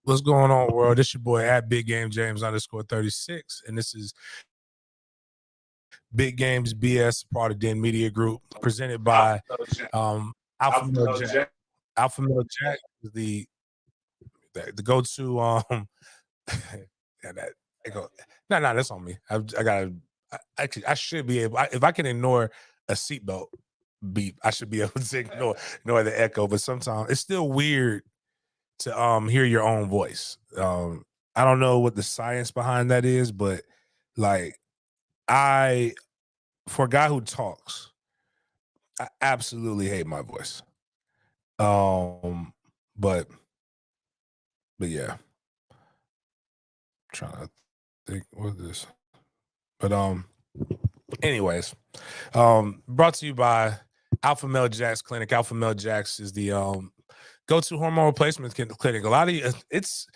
What's going on, world? This your boy at Big Game James _36, and this is Big Games BS, part of Den Media Group, presented by Alpha Male Jack. Alpha Male Jack is the go-to. That's on me. I should be able. If I can ignore a seatbelt beep, I should be able to ignore the echo. But sometimes it's still weird to hear your own voice. I don't know what the science behind that is, but like for a guy who talks, I absolutely hate my voice. But yeah. Trying to think what this. But anyways, brought to you by Alpha Male Jack's Clinic. Alpha Male Jack's is the go-to hormone replacement clinic. A lot of it's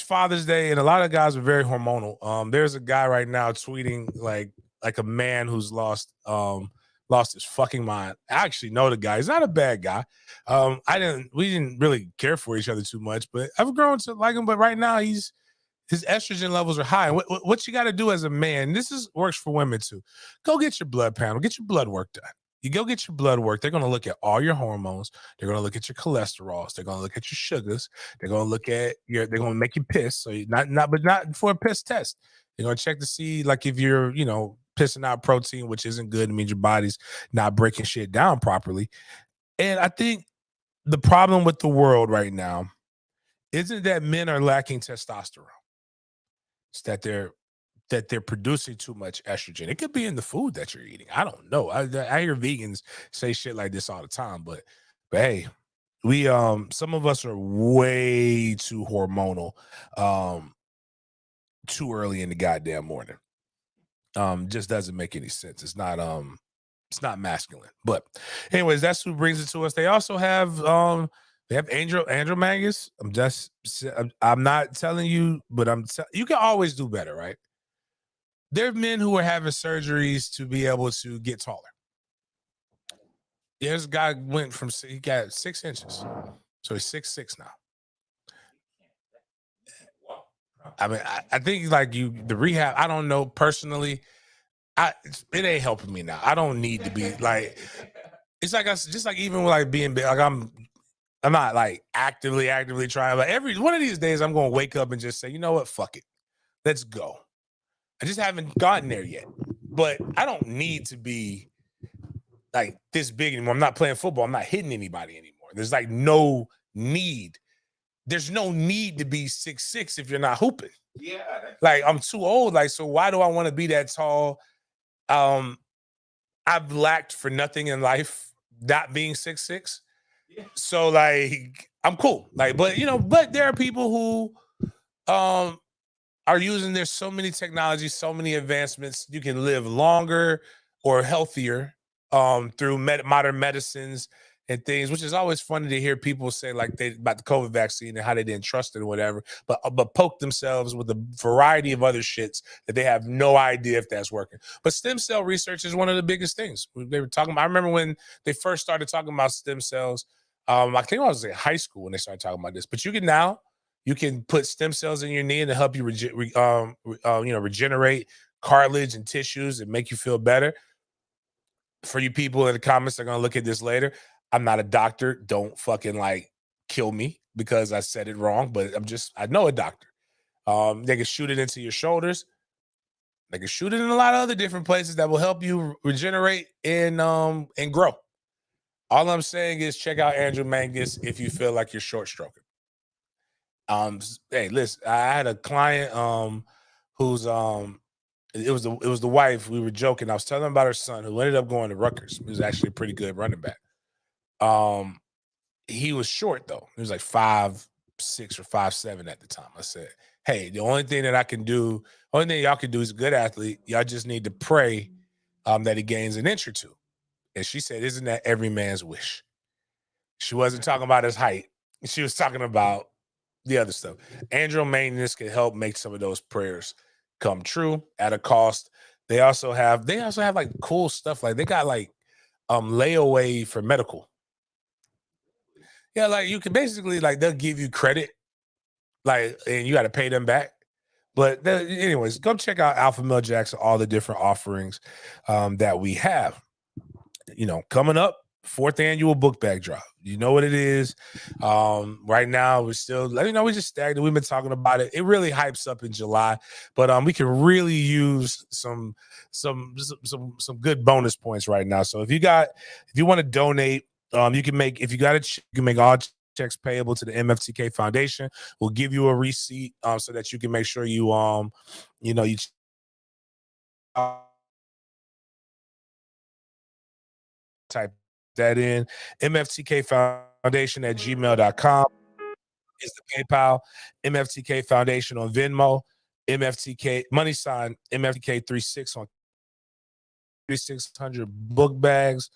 Father's Day, and a lot of guys are very hormonal. There's a guy right now tweeting like a man who's lost his fucking mind. I actually know the guy. He's not a bad guy. We didn't really care for each other too much, but I've grown to like him. But right now his estrogen levels are high. What you got to do as a man, works for women too. Go get your blood panel, get your blood work done. You go get your blood work. They're going to look at all your hormones. They're going to look at your cholesterols. They're going to look at your sugars. They're going to look at they're going to make you piss. So not for a piss test. They're going to check to see like if you're, pissing out protein, which isn't good. It means your body's not breaking shit down properly. And I think the problem with the world right now isn't that men are lacking testosterone. It's that they're producing too much estrogen. It could be in the food that you're eating. I don't know. I hear vegans say shit like this all the time, but hey, we some of us are way too hormonal too early in the goddamn morning. Just doesn't make any sense. It's not masculine. But anyways, that's who brings it to us. They also have they have Andromagus. I'm not telling you, but you can always do better, right? There are men who are having surgeries to be able to get taller. This guy he got 6 inches. So he's 6'6" now. I mean, I think like the rehab, I don't know personally. It ain't helping me now. I don't need to be like, it's like just like even with like being big, like I'm not like actively trying, but every one of these days I'm going to wake up and just say, you know what? Fuck it. Let's go. I just haven't gotten there yet, but I don't need to be like this big anymore. I'm not playing football. I'm not hitting anybody anymore. There's like no need. There's no need to be 6'6" if you're not hooping. Yeah. Like I'm too old. Like, so why do I want to be that tall? I've lacked for nothing in life, not being 6'6". Yeah. So like I'm cool. Like, but there are people who are using, there's so many technologies, so many advancements. You can live longer or healthier through modern medicines and things, which is always funny to hear people say like about the COVID vaccine and how they didn't trust it or whatever, but poke themselves with a variety of other shits that they have no idea if that's working. But stem cell research is one of the biggest things. They were talking about, I remember when they first started talking about stem cells, I think I was in high school when they started talking about this, but you can put stem cells in your knee and to help you regenerate cartilage and tissues and make you feel better. For you people in the comments that are going to look at this later, I'm not a doctor. Don't fucking like kill me because I said it wrong, but I know a doctor. They can shoot it into your shoulders. They can shoot it in a lot of other different places that will help you regenerate and grow. All I'm saying is check out Andromagus if you feel like you're short stroking. Hey, listen, I had a client who's it was the wife. We were joking. I was telling him about her son who ended up going to Rutgers. He was actually a pretty good running back. He was short though. He was like 5'6" or 5'7" at the time. I said, hey, the only thing that I can do, only thing y'all can do is a good athlete. Y'all just need to pray that he gains an inch or two. And she said, isn't that every man's wish? She wasn't talking about his height. She was talking about the other stuff. Andromagus can help make some of those prayers come true at a cost. They also have like cool stuff. Like they got like layaway for medical. Yeah, like you can basically like they'll give you credit Like, and you got to pay them back. But anyways, go check out Alpha Male Jacks, all the different offerings that we have. Coming up, 4th annual book bag drop. You know what it is. Right now, we're still, we just stagnant. We've been talking about it. It really hypes up in July, but we can really use some good bonus points right now. So if you want to donate, you can make, if you got it, you can make all checks payable to the MFTK Foundation. We'll give you a receipt so that you can make sure you type that in. MFTK Foundation at gmail.com is the PayPal. MFTK Foundation on Venmo. MFTK money sign MFTK 36 on 3,600 book bags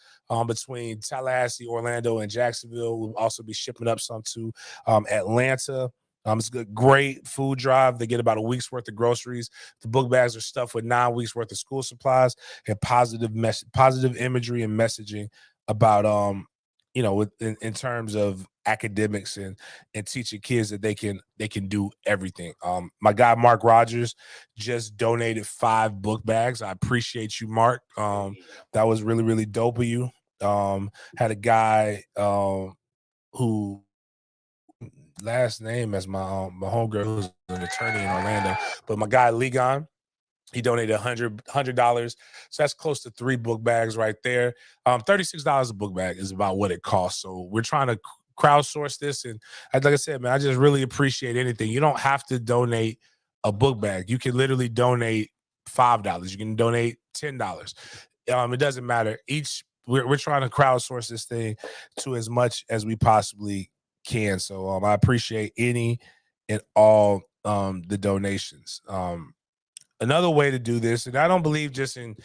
between Tallahassee, Orlando, and Jacksonville. We'll also be shipping up some to Atlanta. It's a great food drive. They get about a week's worth of groceries. The book bags are stuffed with 9 weeks worth of school supplies and positive imagery and messaging about in terms of academics and teaching kids that they can do everything. My guy Mark Rogers just donated 5 book bags. I appreciate you, Mark. That was really, really dope of you. Had a guy who last name as my homegirl who's an attorney in Orlando, but my guy Ligon, he donated $100. So that's close to 3 book bags right there. $36 a book bag is about what it costs. So we're trying to crowdsource this. And like I said, man, I just really appreciate anything. You don't have to donate a book bag. You can literally donate $5. You can donate $10. It doesn't matter. We're trying to crowdsource this thing to as much as we possibly can. So I appreciate any and all the donations. Another way to do this, and I don't believe just in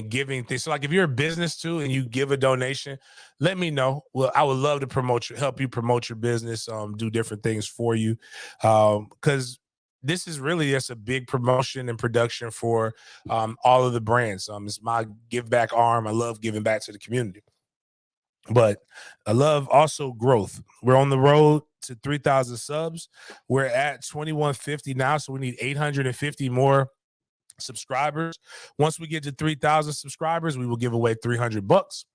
giving things. So like if you're a business too and you give a donation, let me know. Well, I would love to help you promote your business, do different things for you. Because this is really just a big promotion and production for all of the brands. It's my give back arm. I love giving back to the community. But I love also growth. We're on the road to 3,000 subs. We're at 2,150 now, so we need 850 more subscribers. Once we get to 3,000 subscribers, we will give away $300.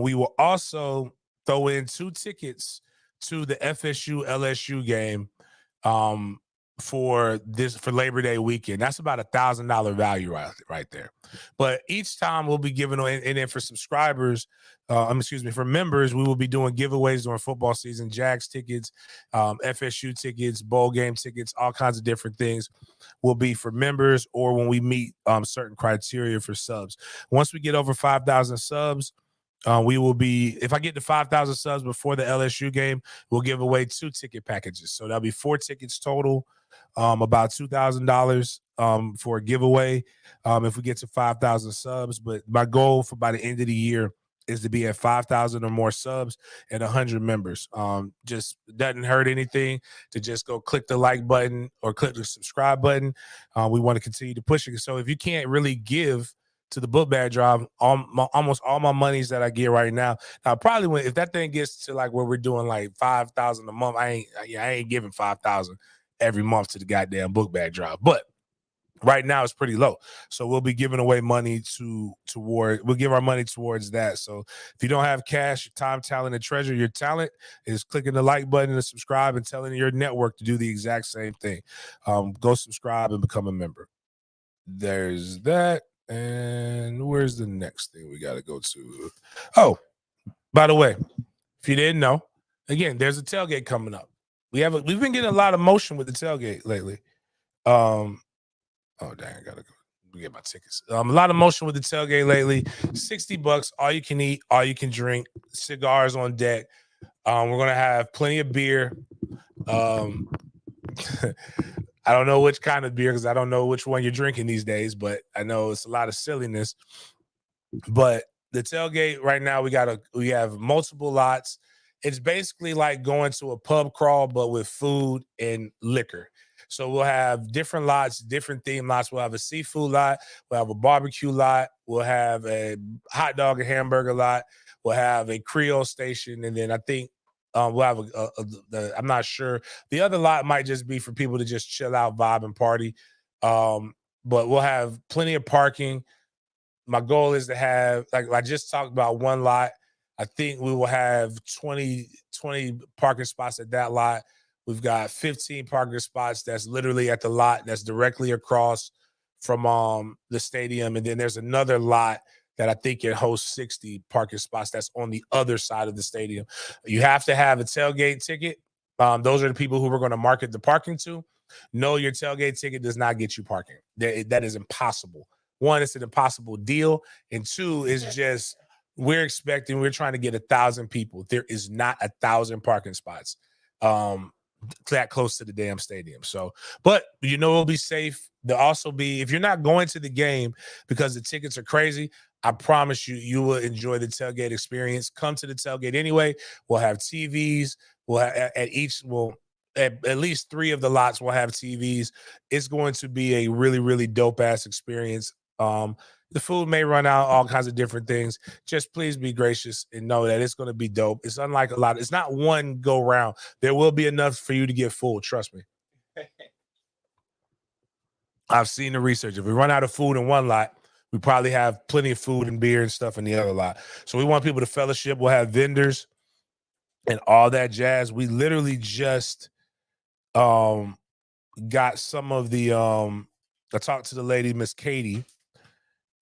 We will also throw in 2 tickets to the FSU LSU game for Labor Day weekend. That's about $1,000 value right there. But each time we'll be giving away, and then for subscribers, for members, we will be doing giveaways during football season, Jags tickets, FSU tickets, bowl game tickets, all kinds of different things will be for members or when we meet certain criteria for subs. Once we get over 5,000 subs, we will be, if I get to 5,000 subs before the LSU game, we'll give away 2 ticket packages. So that'll be 4 tickets total, about $2,000 for a giveaway if we get to 5,000 subs. But my goal for by the end of the year is to be at 5,000 or more subs and 100 members. Just doesn't hurt anything to just go click the like button or click the subscribe button. We want to continue to push it. So if you can't really give to the book bag drive, almost all my monies that I get right now. Now, probably if that thing gets to like where we're doing like 5,000 a month, I ain't giving 5,000 every month to the goddamn book bag drive. But right now it's pretty low, so we'll be giving away money we'll give our money towards that. So if you don't have cash, time, talent, and treasure, your talent is clicking the like button and subscribe and telling your network to do the exact same thing. Go subscribe and become a member. There's that. And where's the next thing we got to go to? Oh, by the way, if you didn't know, again, there's a tailgate coming up. We've been getting a lot of motion with the tailgate lately. Oh dang, I gotta go get my tickets. A lot of motion with the tailgate lately. $60, all you can eat, all you can drink, cigars on deck. We're gonna have plenty of beer. I don't know which kind of beer because I don't know which one you're drinking these days, but I know it's a lot of silliness. But the tailgate right now, we have multiple lots. It's basically like going to a pub crawl, but with food and liquor. So we'll have different lots, different theme lots. We'll have a seafood lot. We'll have a barbecue lot. We'll have a hot dog and hamburger lot. We'll have a Creole station. And then I think We'll have I'm not sure. The other lot might just be for people to just chill out, vibe, and party. But we'll have plenty of parking. My goal is to have, like I just talked about, one lot. I think we will have 20 parking spots at that lot. We've got 15 parking spots that's literally at the lot that's directly across from the stadium. And then there's another lot that I think can host 60 parking spots that's on the other side of the stadium. You have to have a tailgate ticket. Those are the people who we're going to market the parking to. No, your tailgate ticket does not get you parking. That is impossible. One, it's an impossible deal. And two, is just we're trying to get 1,000 people. There is not 1,000 parking spots that close to the damn stadium. So, but it'll be safe. There'll also be, if you're not going to the game because the tickets are crazy, I promise you will enjoy the tailgate experience. Come to the tailgate anyway. We'll have TVs. We'll have, at least 3 of the lots will have TVs. It's going to be a really, really dope ass experience. The food may run out, all kinds of different things. Just please be gracious and know that it's going to be dope. It's unlike a lot. It's not one go round. There will be enough for you to get full. Trust me. I've seen the research. If we run out of food in one lot, we probably have plenty of food and beer and stuff in the other lot. So we want people to fellowship. We'll have vendors and all that jazz. We literally just got some of the I talked to the lady, Miss Katie,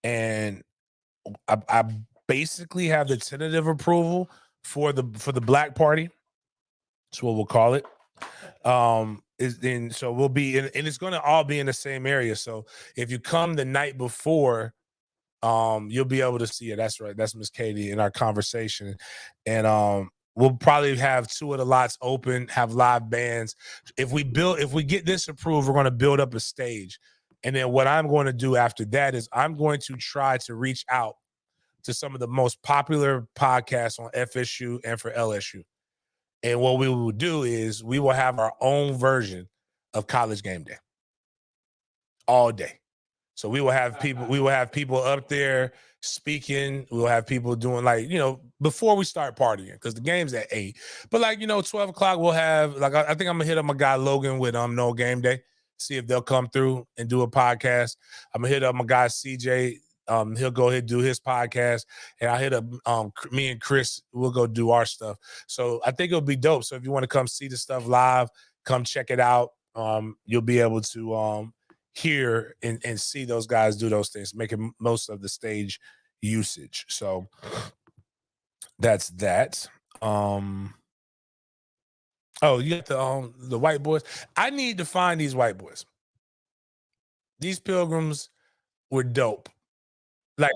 and I basically have the tentative approval for the Black Party. That's what we'll call it. So we'll be in, and it's going to all be in the same area. So if you come the night before, you'll be able to see it. That's right. That's Miss Katie in our conversation, and we'll probably have 2 of the lots open, have live bands. If we get this approved, we're going to build up a stage. And then what I'm going to do after that is I'm going to try to reach out to some of the most popular podcasts on FSU and for LSU. And what we will do is we will have our own version of College Game Day all day. So we will have people up there speaking. We'll have people doing, like, before we start partying, because the game's at 8. But 12 o'clock, we'll have, I think I'm gonna hit up my guy Logan with No Game Day, see if they'll come through and do a podcast. I'm gonna hit up my guy CJ. He'll go ahead and do his podcast, and I'll hit up me and Chris. We'll go do our stuff. So I think it'll be dope. So if you want to come see the stuff live, come check it out. You'll be able to hear and see those guys do those things, making most of the stage usage. So that's that. Oh, you got the white boys. I need to find these white boys. These pilgrims were dope. Like,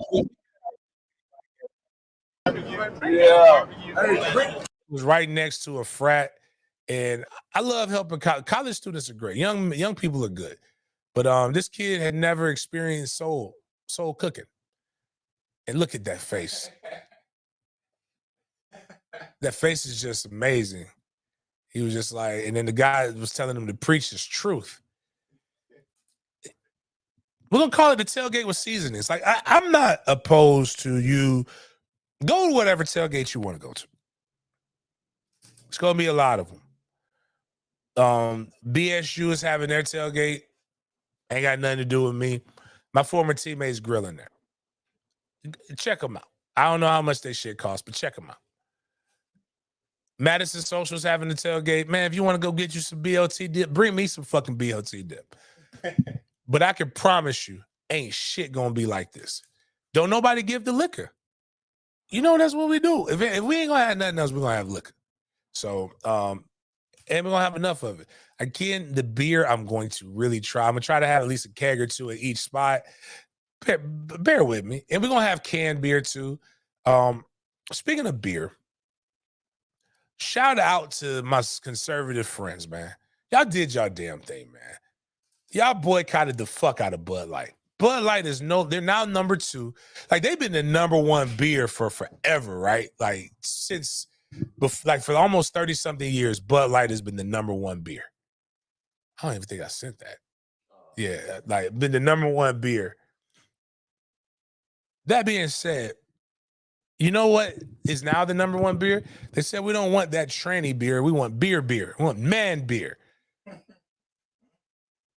yeah, it was right next to a frat, and I love helping college students. Are great. Young people are good, but this kid had never experienced soul cooking, and look at that face. That face is just amazing. He was just like, and then the guy was telling him to preach his truth. We're gonna call it the tailgate with seasonings. Like, I'm not opposed to you. Go to whatever tailgate you want to go to. It's gonna be a lot of them. BSU is having their tailgate. Ain't got nothing to do with me. My former teammates grilling there. Check them out. I don't know how much they shit cost, but check them out. Madison Social's having the tailgate. Man, if you want to go get you some BLT dip, bring me some fucking BLT dip. But I can promise you, ain't shit gonna be like this. Don't nobody give the liquor. That's what we do. If we ain't gonna have nothing else, we're gonna have liquor. So, and we're gonna have enough of it. Again, the beer, I'm going to really try. I'm gonna try to have at least a keg or 2 at each spot. Bear with me. And we're gonna have canned beer too. Speaking of beer, shout out to my conservative friends, man. Y'all did y'all damn thing, man. Y'all boycotted the fuck out of Bud Light. Bud Light they're now number 2. Like, they've been the number 1 beer for forever, right? Like, since, for almost 30-something years, Bud Light has been the number 1 beer. I don't even think I sent that. Yeah, like, been the number 1 beer. That being said, You know what is now the number one beer? They said we don't want that tranny beer. We want beer. We want man beer.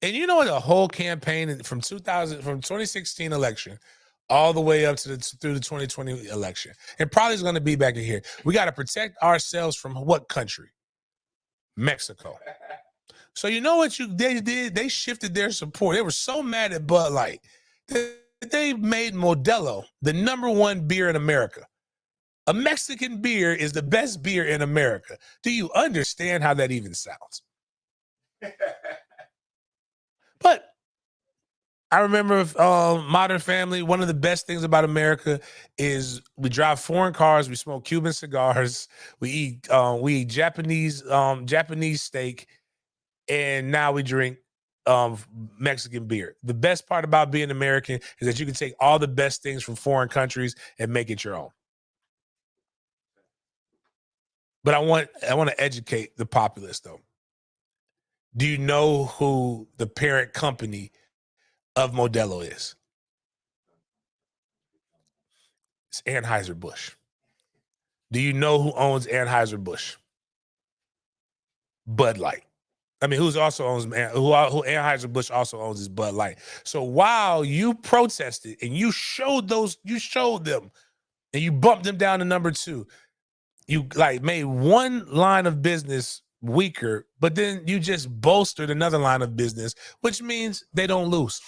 And you know what? The whole campaign from 2016 election all the way up to through the 2020 election, and probably is going to be back in here. We got to protect ourselves from what country? Mexico. So you know what they did? They shifted their support. They were so mad at Bud Light that they made Modelo the number one beer in America. A Mexican beer is the best beer in America. Do you understand how that even sounds? But I remember Modern Family. One of the best things about America is we drive foreign cars, we smoke Cuban cigars, we eat Japanese steak, and now we drink Mexican beer. The best part about being American is that you can take all the best things from foreign countries and make it your own. But I want to educate the populace, though. Do you know who the parent company of Modelo is? It's Anheuser-Busch. Do you know who owns Anheuser-Busch? Bud Light. I mean, who Anheuser-Busch also owns is Bud Light. So while you protested and you showed them, and you bumped them down to number 2, you like made one line of business weaker, but then you just bolstered another line of business, which means they don't lose.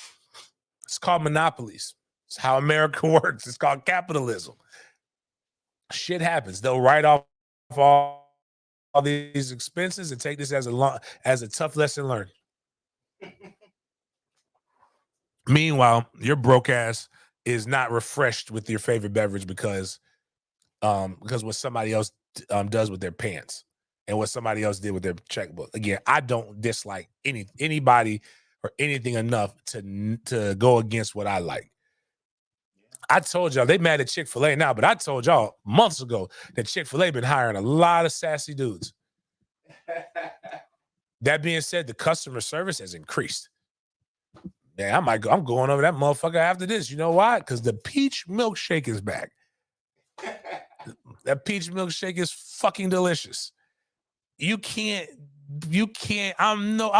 It's called monopolies. It's how America works. It's called capitalism. Shit happens. They'll write off all these expenses and take this as a tough lesson learned. Meanwhile, your broke ass is not refreshed with your favorite beverage because what somebody else does with their pants and what somebody else did with their checkbook. Again, I don't dislike anybody or anything enough to go against what I like. I told y'all they mad at Chick-fil-A now, but I told y'all months ago that Chick-fil-A been hiring a lot of sassy dudes. That being said, the customer service has increased. Yeah, I'm going over that motherfucker after this. You know why? Because the peach milkshake is back. That peach milkshake is fucking delicious. I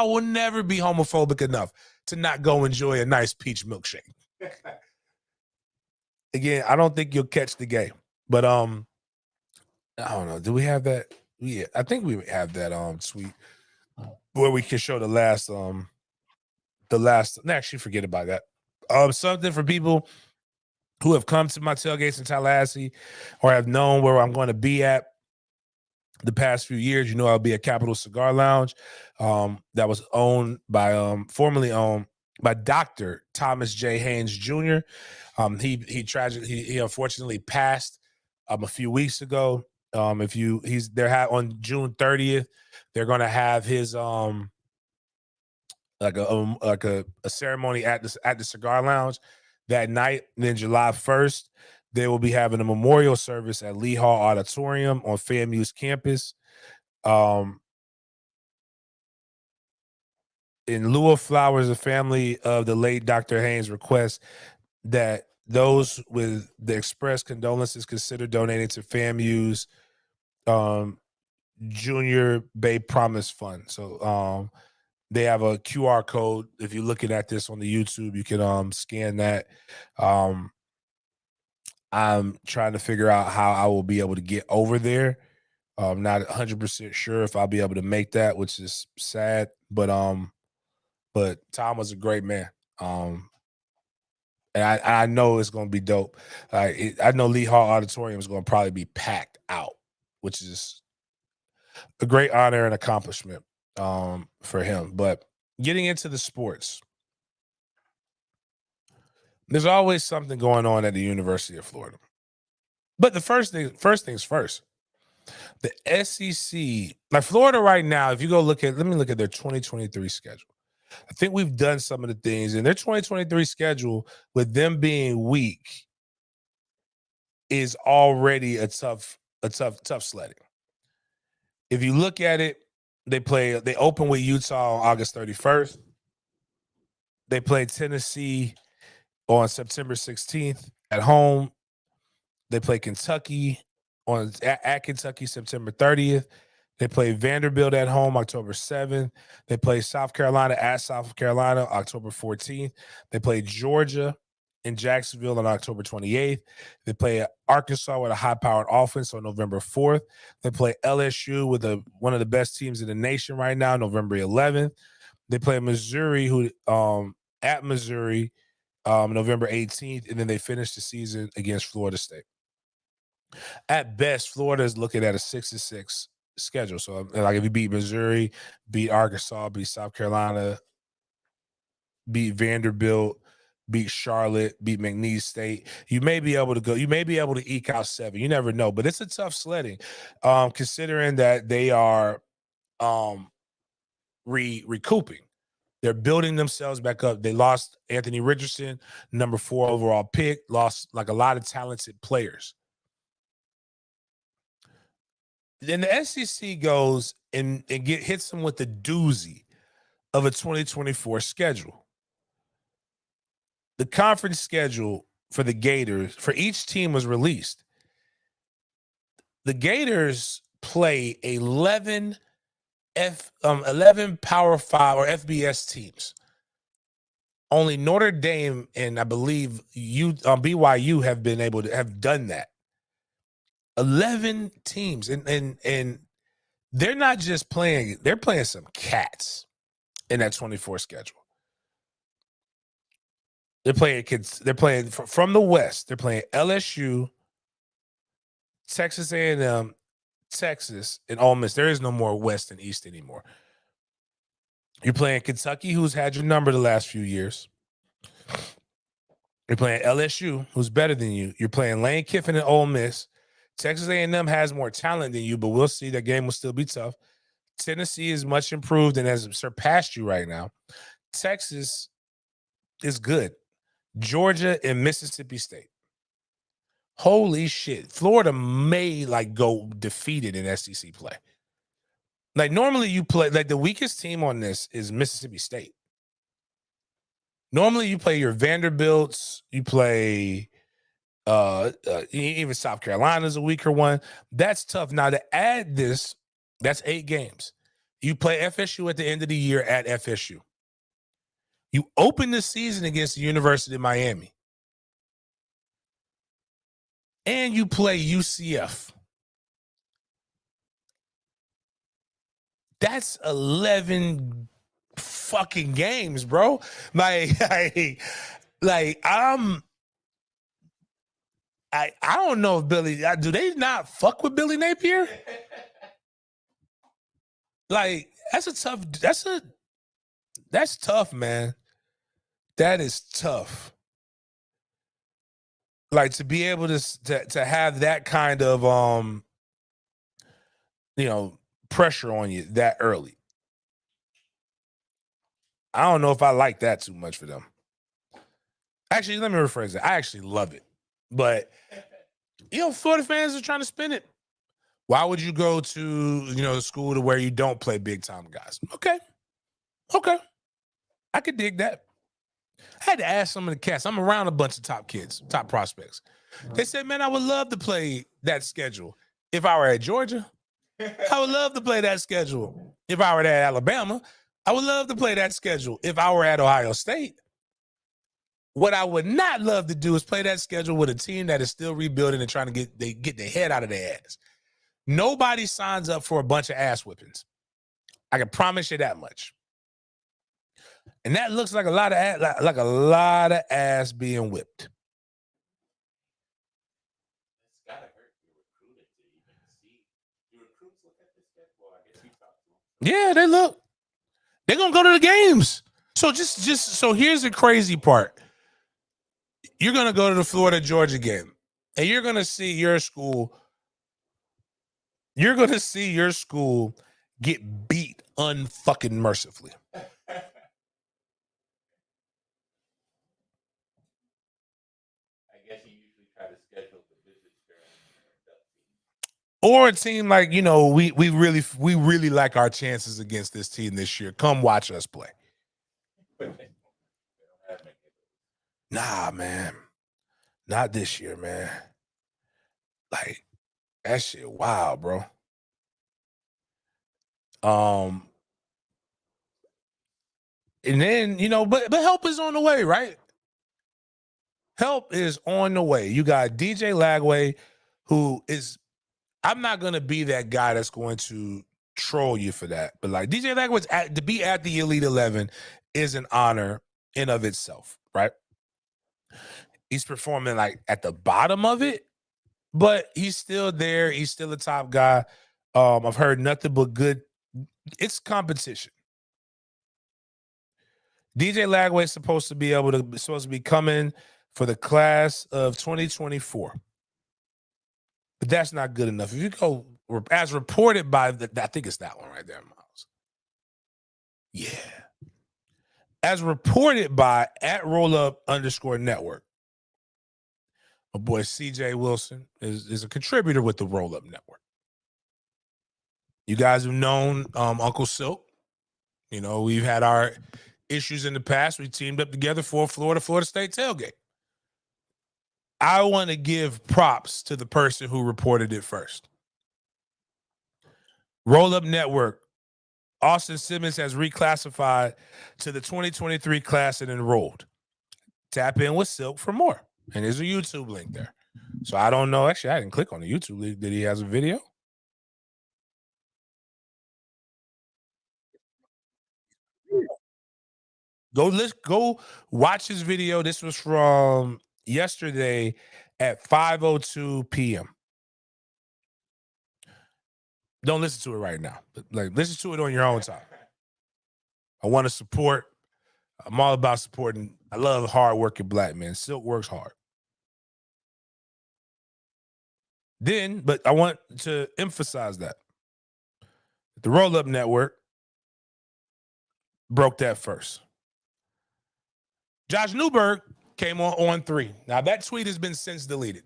will never be homophobic enough to not go enjoy a nice peach milkshake. Again, I don't think you'll catch the game, but I don't know. Do we have that? Yeah, I think we have that tweet where we can show the last. Actually, forget about that. Something for people who have come to my tailgates in Tallahassee or have known where I'm going to be at the past few years. You know, I'll be at Capital Cigar Lounge, that was formerly owned by Dr. Thomas J. Haynes Jr. He unfortunately passed a few weeks ago. On June 30th, they're going to have his like a ceremony at the Cigar Lounge that night. And then July 1st, they will be having a memorial service at Lee Hall Auditorium on FAMU's campus. In lieu of flowers, the family of the late Dr. Haynes requests that those with the express condolences consider donating to FAMU's Junior Bay Promise Fund. So they have a QR code. If you're looking at this on the YouTube, you can scan that. I'm trying to figure out how I will be able to get over there. I'm not 100% sure if I'll be able to make that, which is sad. But Tom was a great man. And I know it's going to be dope. I know Lee Hall Auditorium is going to probably be packed out, which is a great honor and accomplishment for him. But getting into the sports, there's always something going on at the University of Florida. But the first things first. The SEC, like Florida right now, if you go let me look at their 2023 schedule. I think we've done some of the things in their 2023 schedule with them being weak is already a tough sledding. If you look at it, they open with Utah on August 31st. They play Tennessee on September 16th at home. They play Kentucky at Kentucky September 30th. They play Vanderbilt at home October 7th. They play South Carolina at South Carolina October 14th. They play Georgia in Jacksonville on October 28th. They play Arkansas with a high-powered offense on November 4th. They play LSU with one of the best teams in the nation right now, November 11th. They play Missouri, at Missouri, November 18th, and then they finish the season against Florida State. At best, Florida is looking at a 6-6 schedule. So, like, if you beat Missouri, beat Arkansas, beat South Carolina, beat Vanderbilt, beat Charlotte, beat McNeese State, you may be able to go. You may be able to eke out 7. You never know, but it's a tough sledding, considering that they are recouping. They're building themselves back up. They lost Anthony Richardson, number 4 overall pick, lost like a lot of talented players. Then the SEC goes and hits them with the doozy of a 2024 schedule. The conference schedule for the Gators, for each team, was released. The Gators play 11 Power 5 or FBS teams. Only Notre Dame and I believe BYU have been able to have done that. 11 teams, and they're not just playing; they're playing some cats in that 24 schedule. They're playing from the West. They're playing LSU, Texas A&M, Texas, and Ole Miss. There is no more West and East anymore. You're playing Kentucky, who's had your number the last few years. You're playing LSU, who's better than you. You're playing Lane Kiffin and Ole Miss. Texas A&M has more talent than you, but we'll see. That game will still be tough. Tennessee is much improved and has surpassed you right now. Texas is good. Georgia and Mississippi State. Holy shit. Florida may go defeated in SEC play. Like, normally you play, the weakest team on this is Mississippi State. Normally you play your Vanderbilts, you play even South Carolina's a weaker one. That's tough. Now, to add this, that's 8 games. You play FSU at the end of the year at FSU. You open the season against the University of Miami. And you play UCF. That's 11 fucking games, bro. I don't know if do they not fuck with Billy Napier? That's tough, man. That is tough. To be able to have that kind of pressure on you that early. I don't know if I like that too much for them. Actually, let me rephrase it. I actually love it. But, Florida fans are trying to spin it. Why would you go to, school to where you don't play big-time guys? Okay. I could dig that. I had to ask some of the cats. I'm around a bunch of top kids, top prospects. They said, man, I would love to play that schedule if I were at Georgia. I would love to play that schedule if I were at Alabama. I would love to play that schedule if I were at Ohio State. What I would not love to do is play that schedule with a team that is still rebuilding and trying to get their head out of their ass. Nobody signs up for a bunch of ass whippings. I can promise you that much. And that looks like a lot of ass being whipped. It's gotta hurt your recruiting to even see. Your recruits look at this schedule. I guess you talk to them. Yeah, they look. They're gonna go to the games. So here's the crazy part. You're gonna go to the Florida-Georgia game, and you're gonna see your school. You're gonna see your school get beat unfucking mercifully. Or a team like, we really like our chances against this team this year. Come watch us play. Nah, man. Not this year, man. Like that shit wild, bro. And then, but help is on the way, right? Help is on the way. You got DJ Lagway, who is, I'm not going to be that guy that's going to troll you for that. But like DJ Lagway's to be at the Elite 11 is an honor in of itself, right? He's performing like at the bottom of it, but he's still there. He's still a top guy. I've heard nothing but good. It's competition. DJ Lagway is supposed to be coming for the class of 2024. But that's not good enough. If you go as reported by I think it's that one right there, Miles. Yeah. As reported by @rollup_network. My boy CJ Wilson is a contributor with the Roll Up Network. You guys have known Uncle Silk. We've had our issues in the past. We teamed up together for Florida State tailgate. I want to give props to the person who reported it first. Roll Up Network. Austin Simmons has reclassified to the 2023 class and enrolled. Tap in with Silk for more. And there's a YouTube link there. So I don't know. Actually, I didn't click on the YouTube link. Did he have a video? Go watch his video. This was from yesterday at 5:02 p.m. Don't listen to it right now. But listen to it on your own time. I want to support. I'm all about supporting. I love hardworking black men. Silk works hard. But I want to emphasize that the Roll Up Network broke that first. Josh Newberg came on 3. Now that tweet has been since deleted.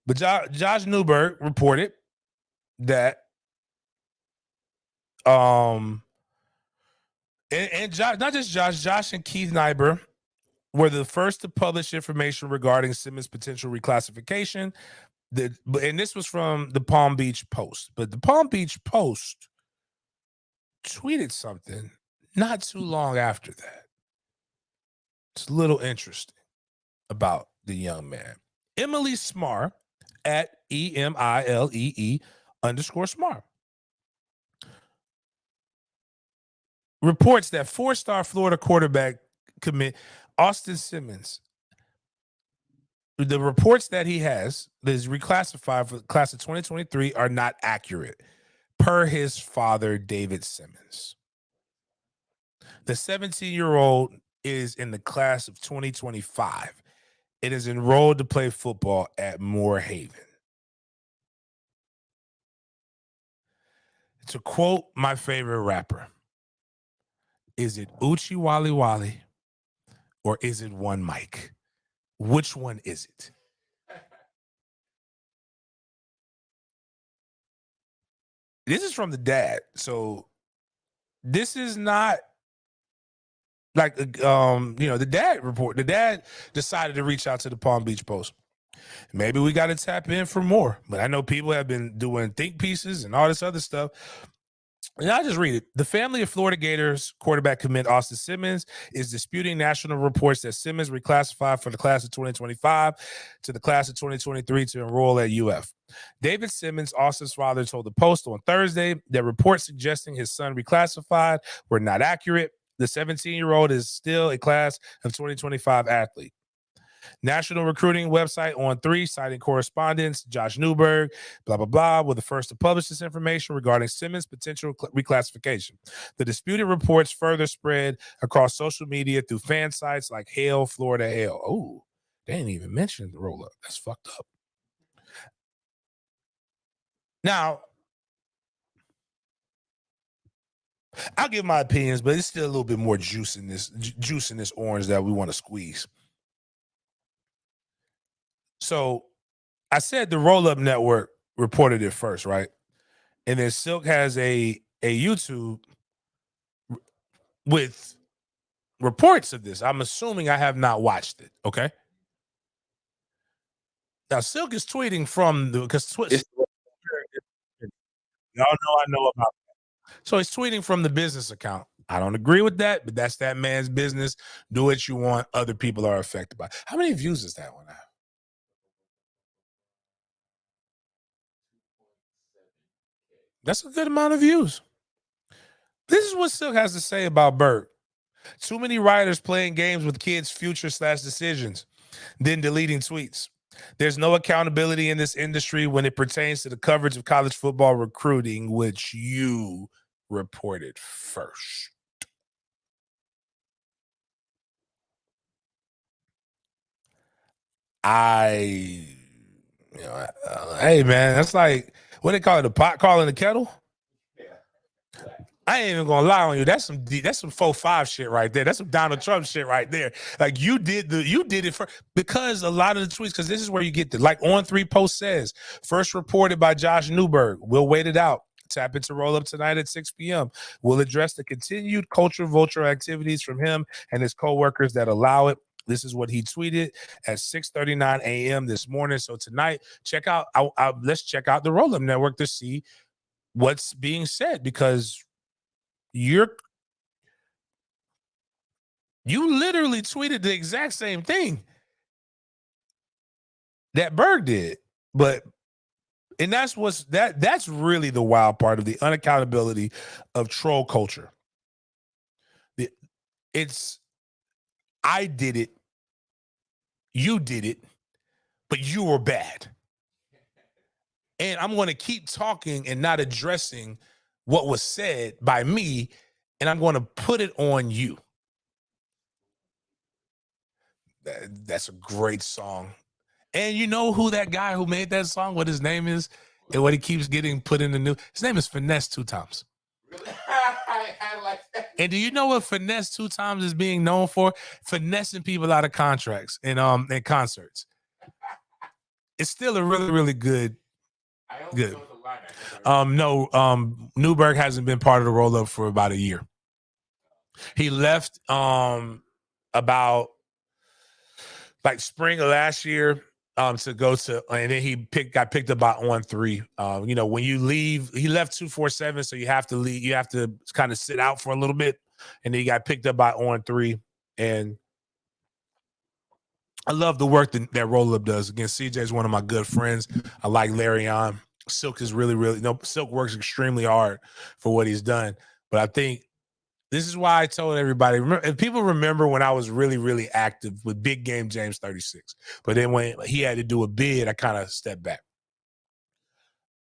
But Josh Newberg reported that and Josh, not just Josh and Keith Nyber were the first to publish information regarding Simmons' potential reclassification. And this was from the Palm Beach Post. But the Palm Beach Post tweeted something not too long after that. It's a little interesting about the young man. Emily Smar at EMILEE_Smar reports that 4-star Florida quarterback commit Austin Simmons. The reports that he has that is reclassified for the class of 2023 are not accurate, per his father, David Simmons. The 17-year-old is in the class of 2025. It is enrolled to play football at Moore Haven. To quote my favorite rapper, is it Uchi Wally Wally or is it One Mike? Which one is it? This is from the dad. So this is not like, the dad decided to reach out to the Palm Beach Post. Maybe we got to tap in for more. But I know people have been doing think pieces and all this other stuff. And I'll just read it. The family of Florida Gators quarterback commit Austin Simmons is disputing national reports that Simmons reclassified from the class of 2025 to the class of 2023 to enroll at UF. David Simmons, Austin's father, told the Post on Thursday that reports suggesting his son reclassified were not accurate. The 17-year-old is still a class of 2025 athlete. National recruiting website on 3, citing correspondence, Josh Newberg, blah, blah, blah, were the first to publish this information regarding Simmons' potential reclassification. The disputed reports further spread across social media through fan sites like Hail, Florida Hail. Oh, they didn't even mention the roll-up. That's fucked up. Now, I'll give my opinions, but it's still a little bit more juice in this orange that we want to squeeze. So I said the Roll Up Network reported it first, right? And then Silk has a YouTube with reports of this. I'm assuming I have not watched it. Okay. Now Silk is tweeting from the because It's y'all know I know about that. So he's tweeting from the business account. I don't agree with that, but that's that man's business. Do what you want. Other people are affected by it. How many views does that one have? That's a good amount of views. This is what Silk has to say about Bird. Too many writers playing games with kids' future/decisions, then deleting tweets. There's no accountability in this industry when it pertains to the coverage of college football recruiting, which you reported first. Hey man, that's like what they call it, the pot calling the kettle. I ain't even gonna lie on you. That's some 4-5 shit right there. That's some Donald Trump shit right there. Like you did it for because a lot of the tweets, because this is where you get the like on 3 post says first reported by Josh Newberg. We'll wait it out. Tap into Roll Up tonight at 6 p.m. We'll address the continued culture vulture activities from him and his co-workers that allow it. This is what he tweeted at 6:39 a.m. this morning. So tonight, let's check out the Roll Up Network to see what's being said, because you literally tweeted the exact same thing that Berg did. And that's really the wild part of the unaccountability of troll culture. I did it, you did it, but you were bad. And I'm going to keep talking and not addressing what was said by me, and I'm going to put it on you. That's a great song. And you know who that guy who made that song, what his name is, and what he keeps getting put in the news? His name is Finesse 2 Times. really I like that. And do you know what Finesse 2 Times is being known for? Finessing people out of contracts and concerts. It's still a really, really good. I only know the line. No, Newberg hasn't been part of the Roll Up for about a year. He left about like spring of last year to go to, and then he got picked up by On 3. When you leave, he left 247, so you have to leave. You have to kind of sit out for a little bit, and then he got picked up by On 3. And I love the work that Roll Up does. Again, CJ is one of my good friends. I like Larry on. Silk is really, Silk works extremely hard for what he's done. But I think this is why I told everybody, if people remember when I was really, really active with Big Game James 36, but then when he had to do a bid, I kind of stepped back.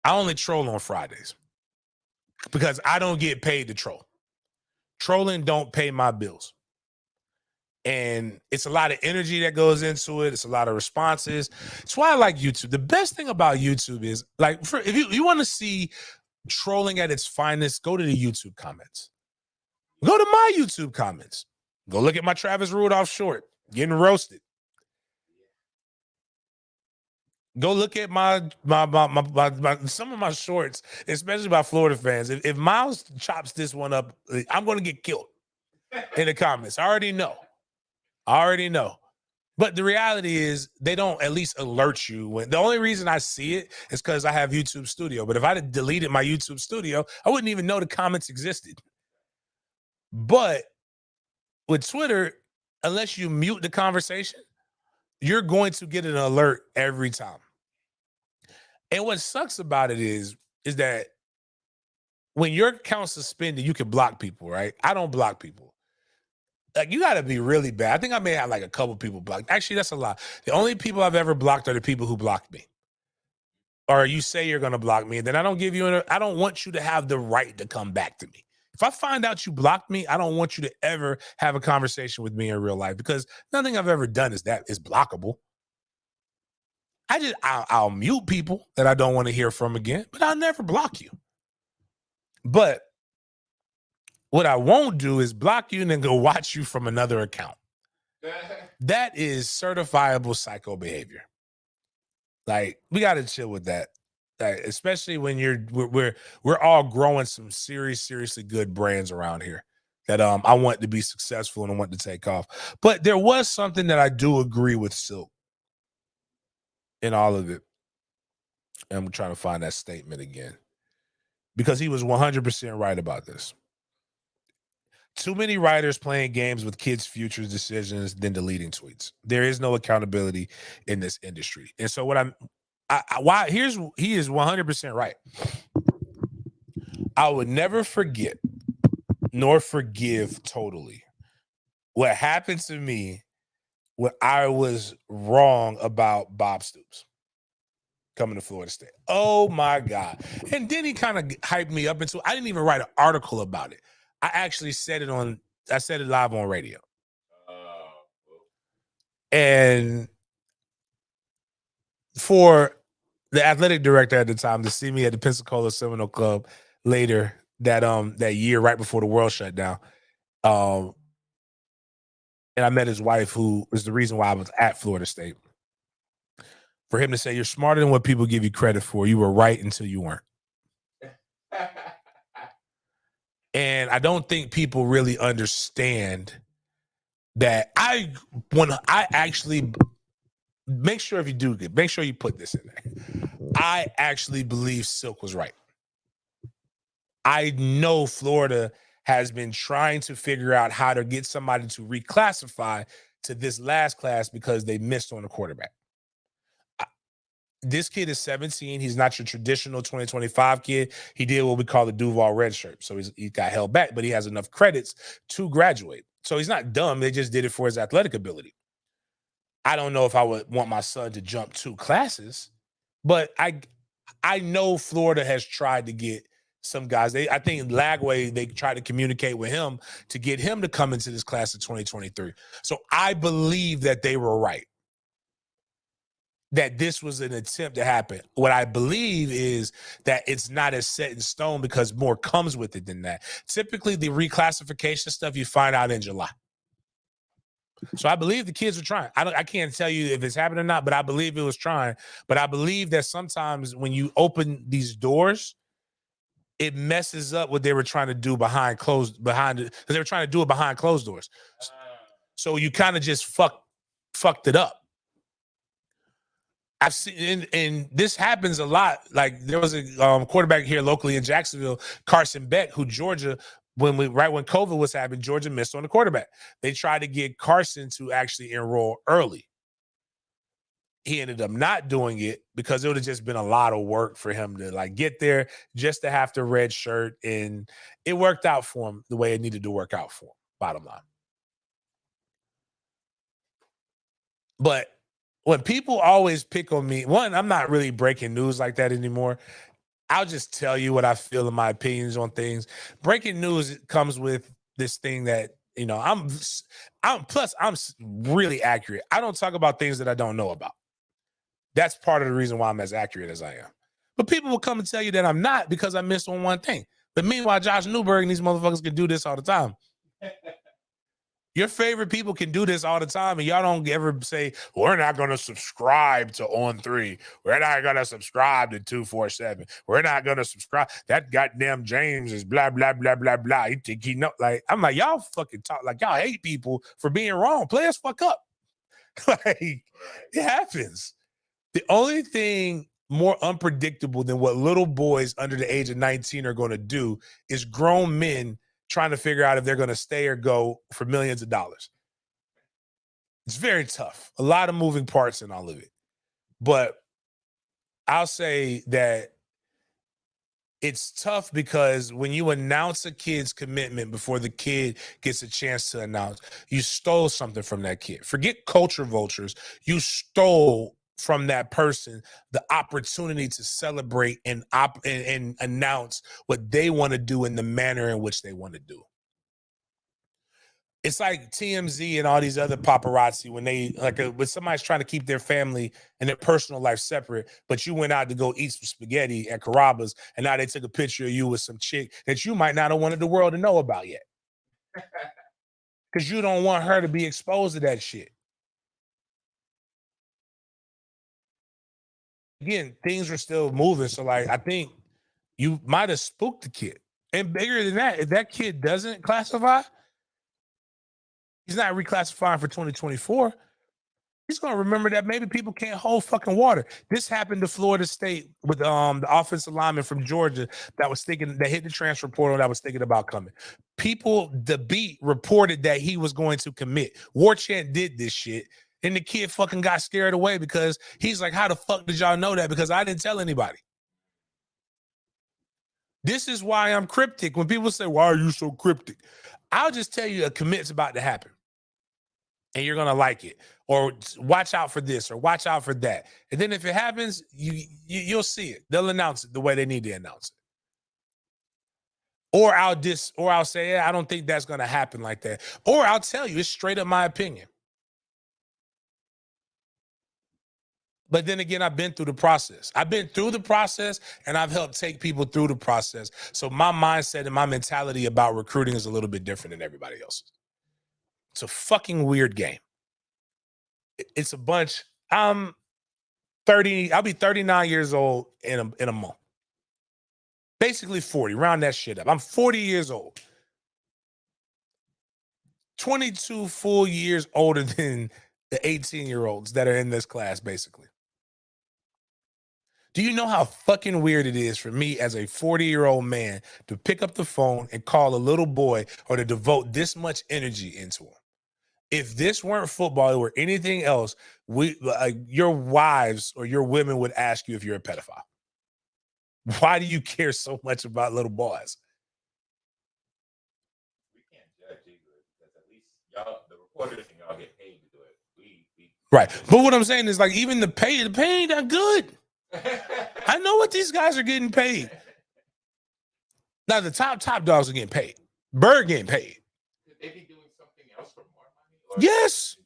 I only troll on Fridays because I don't get paid to troll. Trolling don't pay my bills. And it's a lot of energy that goes into it. It's a lot of responses. That's why I like YouTube. The best thing about YouTube is, like, if you want to see trolling at its finest, go to the YouTube comments. Go to my YouTube comments. Go look at my Travis Rudolph short, getting roasted. Go look at my some of my shorts, especially by Florida fans. If Miles chops this one up, I'm going to get killed in the comments. I already know. But the reality is they don't at least alert you. The only reason I see it is because I have YouTube Studio. But if I had deleted my YouTube Studio, I wouldn't even know the comments existed. But with Twitter, unless you mute the conversation, you're going to get an alert every time. And what sucks about it is that when your account's suspended, you can block people, right? I don't block people. Like, you got to be really bad. I think I may have like a couple people blocked. Actually, that's a lot. The only people I've ever blocked are the people who blocked me. Or you say you're going to block me, and then I don't want you to have the right to come back to me. If I find out you blocked me, I don't want you to ever have a conversation with me in real life, because nothing I've ever done is blockable. I'll mute people that I don't want to hear from again, but I'll never block you. But what I won't do is block you and then go watch you from another account. That is certifiable psycho behavior. Like, we got to chill with that. Like, especially when we're all growing some seriously good brands around here that I want to be successful and I want to take off. But there was something that I do agree with Silk. in all of it. I'm trying to find that statement again because he was 100% right about this. Too many writers playing games with kids' futures decisions than deleting tweets. There is no accountability in this industry. And so why he is 100% right. I would never forget nor forgive totally what happened to me when I was wrong about Bob Stoops coming to Florida State. Oh my God. And then he kind of hyped me up into, I didn't even write an article about it. I actually said it live on radio. And for the athletic director at the time to see me at the Pensacola Seminole Club later that year, right before the world shut down, and I met his wife, who was the reason why I was at Florida State. For him to say, "You're smarter than what people give you credit for. You were right until you weren't." And I don't think people really understand that when I actually make sure if you do good, make sure you put this in there. I actually believe Silk was right. I know Florida has been trying to figure out how to get somebody to reclassify to this last class because they missed on the quarterback. This kid is 17. He's not your traditional 2025 kid. He did what we call the Duval red shirt. So he got held back, but he has enough credits to graduate. So he's not dumb. They just did it for his athletic ability. I don't know if I would want my son to jump 2 classes, but I know Florida has tried to get some guys. I think Lagway, they tried to communicate with him to get him to come into this class of 2023. So I believe that they were right, that this was an attempt to happen. What I believe is that it's not as set in stone because more comes with it than that. Typically, the reclassification stuff you find out in July. So I believe the kids are trying. I can't tell you if it's happened or not, but I believe it was trying. But I believe that sometimes when you open these doors, it messes up what they were trying to do because they were trying to do it behind closed doors. So you kind of just fucked it up. I've seen, and this happens a lot. Like there was a quarterback here locally in Jacksonville, Carson Beck, who Georgia, when COVID was happening, Georgia missed on the quarterback. They tried to get Carson to actually enroll early. He ended up not doing it because it would have just been a lot of work for him to get there just to have the red shirt. And it worked out for him the way it needed to work out for him, bottom line. But when people always pick on me, one, I'm not really breaking news like that anymore. I'll just tell you what I feel and my opinions on things. Breaking news comes with this thing that, I'm really accurate. I don't talk about things that I don't know about. That's part of the reason why I'm as accurate as I am. But people will come and tell you that I'm not because I missed on one thing. But meanwhile, Josh Newberg and these motherfuckers can do this all the time. Your favorite people can do this all the time, and y'all don't ever say, we're not going to subscribe to On3. We're not going to subscribe to 247. We're not going to subscribe. That goddamn James is blah, blah, blah, blah, blah. You think he know? I'm like, y'all fucking talk like y'all hate people for being wrong. Play us fuck up. It happens. The only thing more unpredictable than what little boys under the age of 19 are going to do is grown men trying to figure out if they're going to stay or go for millions of dollars. It's very tough. A lot of moving parts in all of it. But I'll say that it's tough because when you announce a kid's commitment before the kid gets a chance to announce, you stole something from that kid. Forget culture vultures. You stole from that person the opportunity to celebrate and announce what they want to do in the manner in which they want to do. It's like TMZ and all these other paparazzi when when somebody's trying to keep their family and their personal life separate, but you went out to go eat some spaghetti at Carrabba's and now they took a picture of you with some chick that you might not have wanted the world to know about yet. Because you don't want her to be exposed to that shit. Again, things are still moving. So I think you might have spooked the kid. And bigger than that, if that kid doesn't classify, he's not reclassifying for 2024. He's gonna remember that maybe people can't hold fucking water. This happened to Florida State with the offensive lineman from Georgia that hit the transfer portal that was thinking about coming. People, the beat reported that he was going to commit. Warchant did this shit, and the kid fucking got scared away because he's like, "How the fuck did y'all know that?" Because I didn't tell anybody. This is why I'm cryptic. When people say, "Why are you so cryptic?" I'll just tell you a commit's about to happen. And you're gonna like it, or watch out for this, or watch out for that. And then if it happens, you'll see it. They'll announce it the way they need to announce it. Or I'll say, yeah, I don't think that's gonna happen like that. Or I'll tell you, it's straight up my opinion. But then again, I've been through the process. I've been through the process, and I've helped take people through the process. So my mindset and my mentality about recruiting is a little bit different than everybody else's. It's a fucking weird game. It's a bunch. I'm 30. I'll be 39 years old in a month. Basically 40. Round that shit up. I'm 40 years old. 22 full years older than the 18-year-olds that are in this class, basically. Do you know how fucking weird it is for me as a 40-year-old man to pick up the phone and call a little boy or to devote this much energy into him? If this weren't football or anything else, your wives or your women would ask you if you're a pedophile. Why do you care so much about little boys? We can't judge either because at least y'all, the reporters, and y'all get paid to do it. Right. But what I'm saying is, like, even the pay ain't that good. I know what these guys are getting paid. Now the top dogs are getting paid. Bird getting paid. Could they be doing something else for more money? Or yes.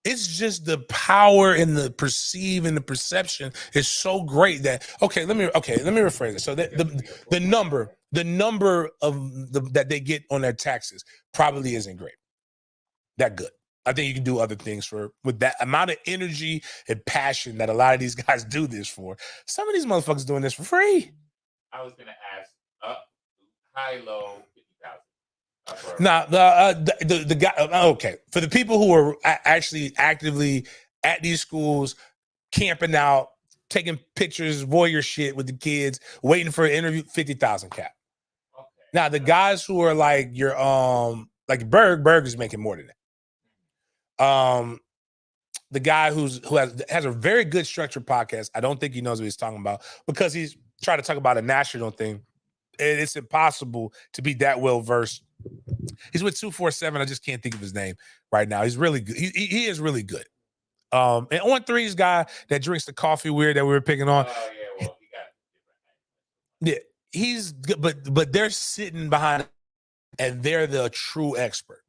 It's just the power and the perceive and the perception is so great that let me rephrase it. So that the number of that they get on their taxes probably isn't great. That good. I think you can do other things with that amount of energy and passion that a lot of these guys do this for. Some of these motherfuckers doing this for free. I was gonna ask high, low, 50,000. Now, the guy. Okay, for the people who are actually actively at these schools, camping out, taking pictures, voyeur shit with the kids, waiting for an interview, 50,000 cap. Okay. Now, the guys who are like your like Berg is making more than that. The guy who has a very good structured podcast. I don't think he knows what he's talking about because he's trying to talk about a national thing. And it's impossible to be that well versed. He's with 247. I just can't think of his name right now. He's really good. He is really good. And On Three's guy that drinks the coffee weird that we were picking on. Oh yeah, well, he got different. Yeah, he's good, but they're sitting behind and they're the true expert.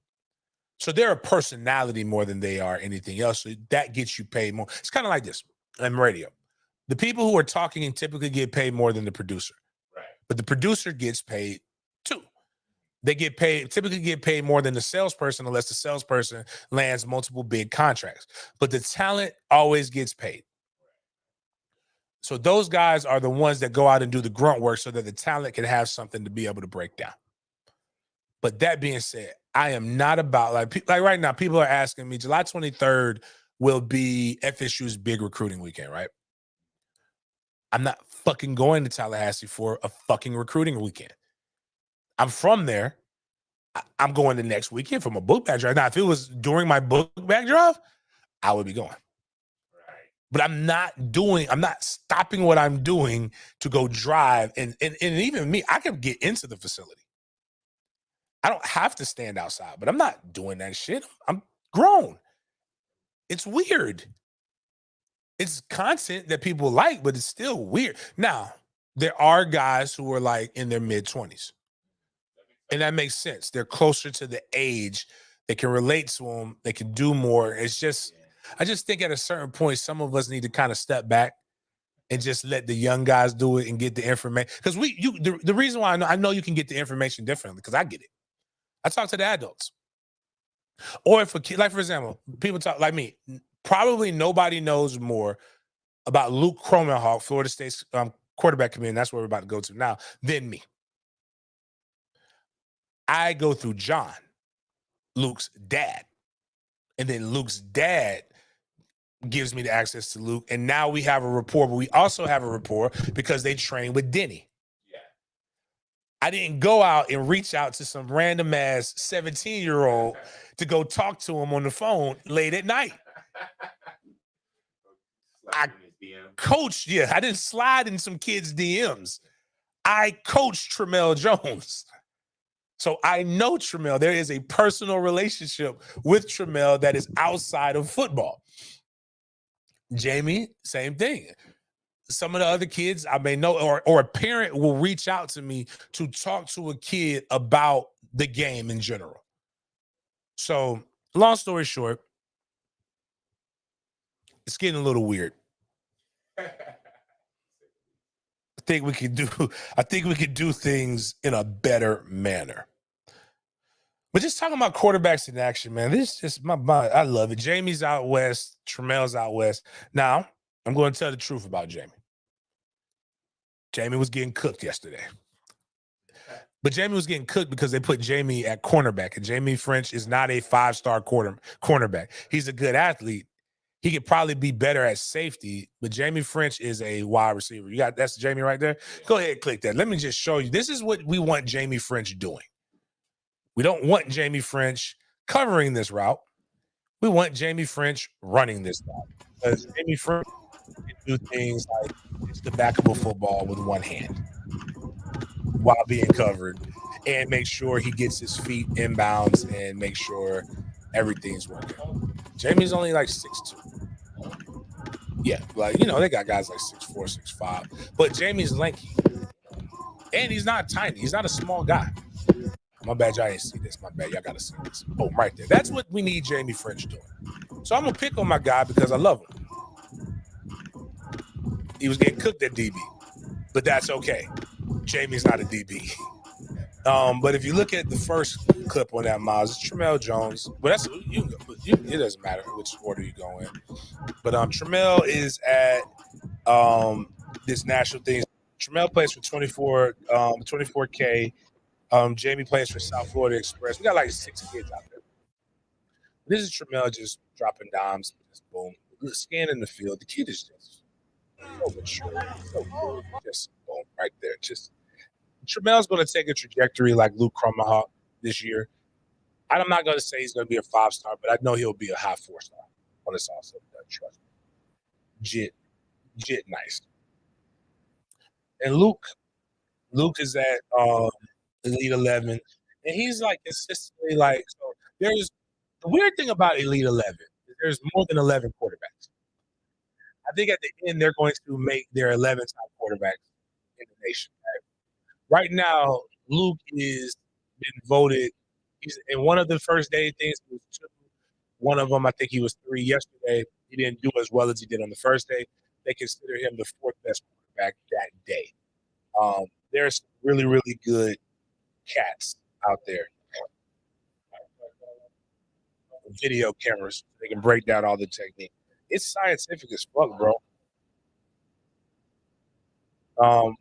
So they're a personality more than they are anything else. So that gets you paid more. It's kind of like this on radio. The people who are talking typically get paid more than the producer. Right. But the producer gets paid too. They typically get paid more than the salesperson unless the salesperson lands multiple big contracts. But the talent always gets paid. So those guys are the ones that go out and do the grunt work so that the talent can have something to be able to break down. But that being said, I am not about like right now, people are asking me, July 23rd will be FSU's big recruiting weekend, right? I'm not fucking going to Tallahassee for a fucking recruiting weekend. I'm from there. I'm going the next weekend from a book bag drive. Now, if it was during my book bag drive, I would be going. Right. But I'm not stopping what I'm doing to go drive. And even me, I can get into the facility. I don't have to stand outside, but I'm not doing that shit. I'm grown. It's weird. It's content that people like, but it's still weird. Now, there are guys who are like in their mid-20s. And that makes sense. They're closer to the age. They can relate to them. They can do more. It's just, I just think at a certain point, some of us need to kind of step back and just let the young guys do it and get the information. Because the reason why I know you can get the information differently, because I get it. I talk to the adults. Or if a kid, like for example, people talk like me, probably nobody knows more about Luke Kromenhoek, Florida State's quarterback committee, and that's where we're about to go to now, than me. I go through John, Luke's dad. And then Luke's dad gives me the access to Luke. And now we have a rapport, but we also have a rapport because they train with Denny. Yeah. I didn't go out and reach out to some random ass 17-year-old to go talk to him on the phone late at night. I coached, yeah, I didn't slide in some kids' DMs. I coached Tramel Jones. So I know Tramel. There is a personal relationship with Tramel that is outside of football. Jamie, same thing. Some of the other kids I may know, or a parent will reach out to me to talk to a kid about the game in general. So, long story short, it's getting a little weird. I think we could do things in a better manner. But just talking about quarterbacks in action, man, this is just my I love it. Jamie's out west, Tramel's out west. Now, I'm going to tell the truth about Jamie. Jamie was getting cooked yesterday. But Jamie was getting cooked because they put Jamie at cornerback, and Jamie French is not a 5-star cornerback. He's a good athlete. He could probably be better at safety, but Jamie French is a wide receiver. That's Jamie right there. Go ahead and click that. Let me just show you. This is what we want Jamie French doing. We don't want Jamie French covering this route. We want Jamie French running this route. Because Jamie French can do things like it's the back of a football with one hand while being covered and make sure he gets his feet inbounds and make sure everything's working. Jamie's only like 6'2". Yeah, like, they got guys like 6'4", 6'5". But Jamie's lanky. And he's not tiny. He's not a small guy. My bad, y'all ain't see this. My bad, y'all gotta see this. Boom, right there. That's what we need Jamie French doing. So I'm gonna pick on my guy because I love him. He was getting cooked at DB, but that's okay. Jamie's not a DB. But if you look at the first clip on that, Miles, it's Tramel Jones. But that's it doesn't matter which order you go in. But Tramel is at this national thing. Tramel plays for 24K. Jamie plays for South Florida Express. We got like 6 kids out there. This is Tramel just dropping dimes. Just boom. Scanning the field. The kid is just so mature. So cool. Just boom right there. Just Tramel's going to take a trajectory like Luke Krumahawk this year. I'm not going to say he's going to be a 5-star, but I know he'll be a high 4-star on this also. Trust me. Jit nice. And Luke is at Elite 11, and he's like consistently like. So there's the weird thing about Elite 11 is there's more than 11 quarterbacks. I think at the end they're going to make their 11 top quarterbacks in the nation. Right now, Luke is been voted. He's in one of the first day things. He was 2. One of them, I think he was 3 yesterday. He didn't do as well as he did on the first day. They consider him the 4th best quarterback that day. There's really, really good cats out there. Video cameras. They can break down all the technique. It's scientific as fuck, bro.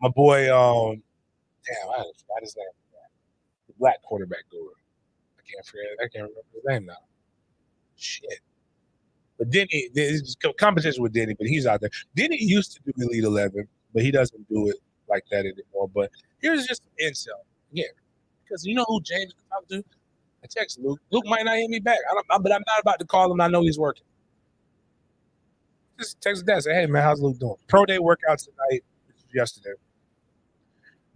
My boy, damn, I forgot his name. The black quarterback guru. I can't remember his name now. Shit. But Denny, there's competition with Denny, but he's out there. Denny used to do Elite 11, but he doesn't do it like that anymore. But here's just some intel. Yeah. Because you know who James can talk to? I text Luke. Luke might not hit me back, but I'm not about to call him. I know he's working. Just text Dad. Say, hey, man, how's Luke doing? Pro day workout tonight. Yesterday.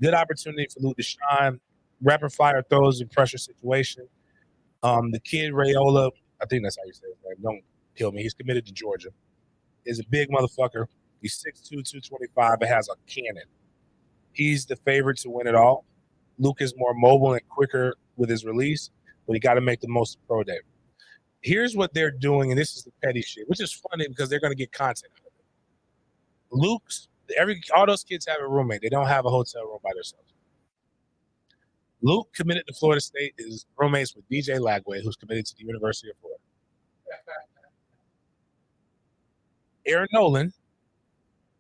Good opportunity for Luke to shine. Rapid fire throws in pressure situation. The kid Rayola, I think that's how you say his name. Don't kill me. He's committed to Georgia. Is a big motherfucker. He's 6'2", 225, but has a cannon. He's the favorite to win it all. Luke is more mobile and quicker with his release, but he got to make the most of pro day. Here's what they're doing, and this is the petty shit, which is funny because they're going to get content out of it. All those kids have a roommate. They don't have a hotel room by themselves. Luke committed to Florida State is roommates with DJ Lagway, who's committed to the University of Florida. Aaron Nolan,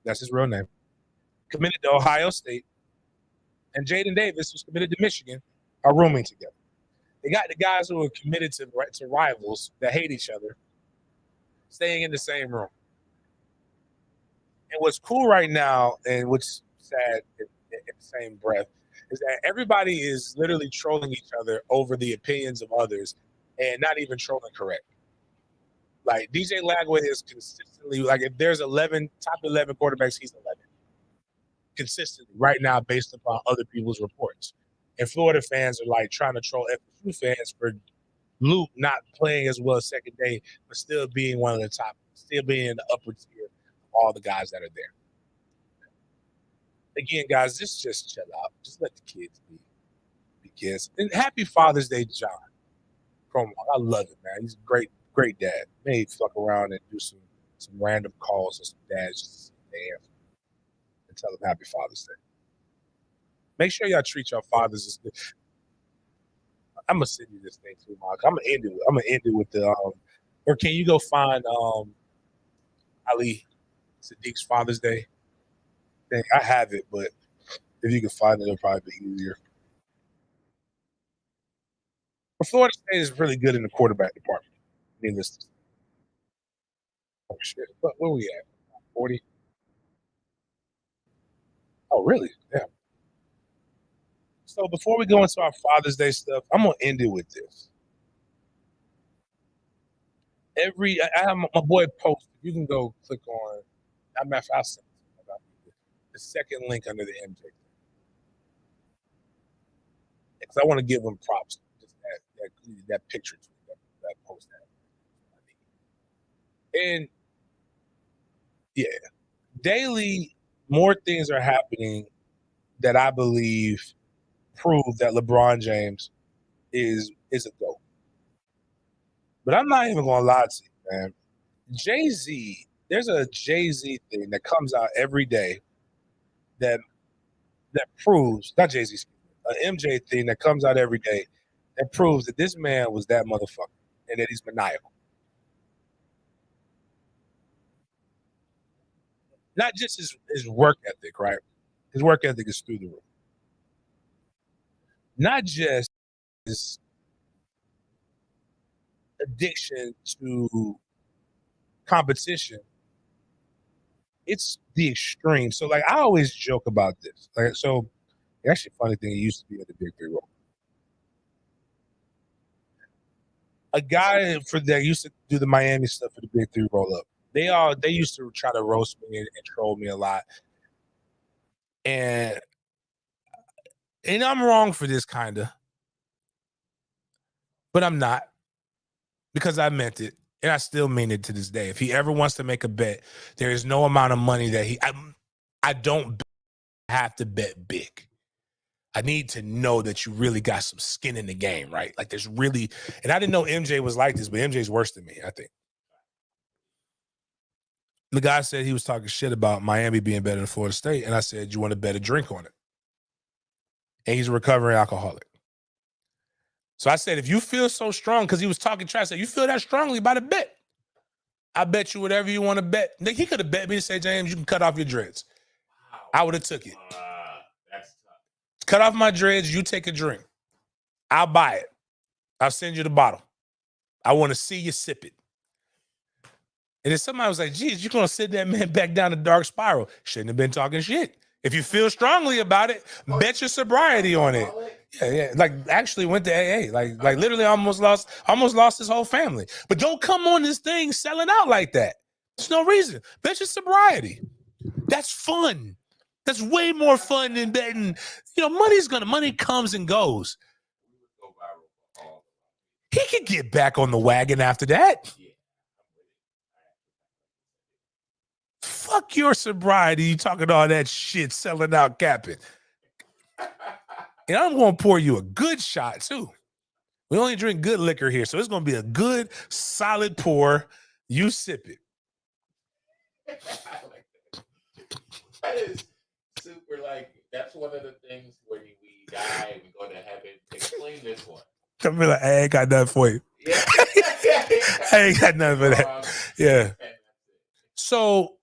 that's his real name, committed to Ohio State, and Jaden Davis, who's committed to Michigan, are rooming together. They got the guys who are committed to rivals that hate each other staying in the same room. And what's cool right now, and what's sad in the same breath, is that everybody is literally trolling each other over the opinions of others and not even trolling correct. Like DJ Lagway is consistently, like if there's top 11 quarterbacks, he's 11 consistently right now based upon other people's reports. And Florida fans are like trying to troll FSU fans for Luke not playing as well second day, but still being one of the top, still being in the upper tier of all the guys that are there. Again, guys, just chill out. Just let the kids be kids. And happy Father's Day, John. I love it, man. He's a great dad. May fuck around and do some random calls or some dads just to see the answer and tell them happy Father's Day. Make sure y'all treat your fathers as good. I'm gonna send you this thing too, Mark. I'm gonna end it with the or can you go find Ali Sadiq's Father's Day thing? I have it, but if you can find it, it'll probably be easier. But Florida State is really good in the quarterback department. Needless to say. Oh shit! Where we at? 40. Oh really? Yeah. So before we go into our Father's Day stuff, I'm gonna end it with this. I have my boy post. You can go click on. I'll send the second link under the MJ. Because I want to give him props. Just that picture that post that. And yeah, daily more things are happening that I believe prove that LeBron James is a GOAT. But I'm not even gonna lie to you, man. Jay-Z, there's a Jay-Z thing that comes out every day that proves, not Jay-Z, an MJ thing that comes out every day that proves that this man was that motherfucker and that he's maniacal. Not just his work ethic, right? His work ethic is through the roof. Not just his addiction to competition. It's the extreme. So, like, I always joke about this. Like, so, actually, funny thing, it used to be at the Big Three Roll. A guy that used to do the Miami stuff for the Big Three Roll Up. They used to try to roast me and troll me a lot. And I'm wrong for this kind of, but I'm not, because I meant it. And I still mean it to this day. If he ever wants to make a bet, there is no amount of money that I don't have to bet big. I need to know that you really got some skin in the game, right? Like there's really, and I didn't know MJ was like this, but MJ's worse than me, I think. The guy said he was talking shit about Miami being better than Florida State. And I said, you want to bet a drink on it? And he's a recovering alcoholic. So I said, if you feel so strong, because he was talking trash, I said, you feel that strongly about a bet. I bet you whatever you want to bet. He could have bet me to say, James, you can cut off your dreads. Wow. I would have took it. That's tough. Cut off my dreads, you take a drink. I'll buy it. I'll send you the bottle. I want to see you sip it. And then somebody was like, geez, you're going to sit that man back down the dark spiral. Shouldn't have been talking shit. If you feel strongly about it, bet your sobriety on it. Yeah. Like actually went to AA. Like literally almost lost his whole family. But don't come on this thing selling out like that. There's no reason. Bet your sobriety. That's fun. That's way more fun than betting. You know, money comes and goes. He could get back on the wagon after that. Fuck your sobriety. You talking all that shit, selling out, capping. And I'm going to pour you a good shot, too. We only drink good liquor here, so it's going to be a good, solid pour. You sip it. That is super, that's one of the things when we die and we go to heaven. Explain this one. Come be like, I ain't got nothing for you. Yeah. I ain't got nothing for that. Yeah. So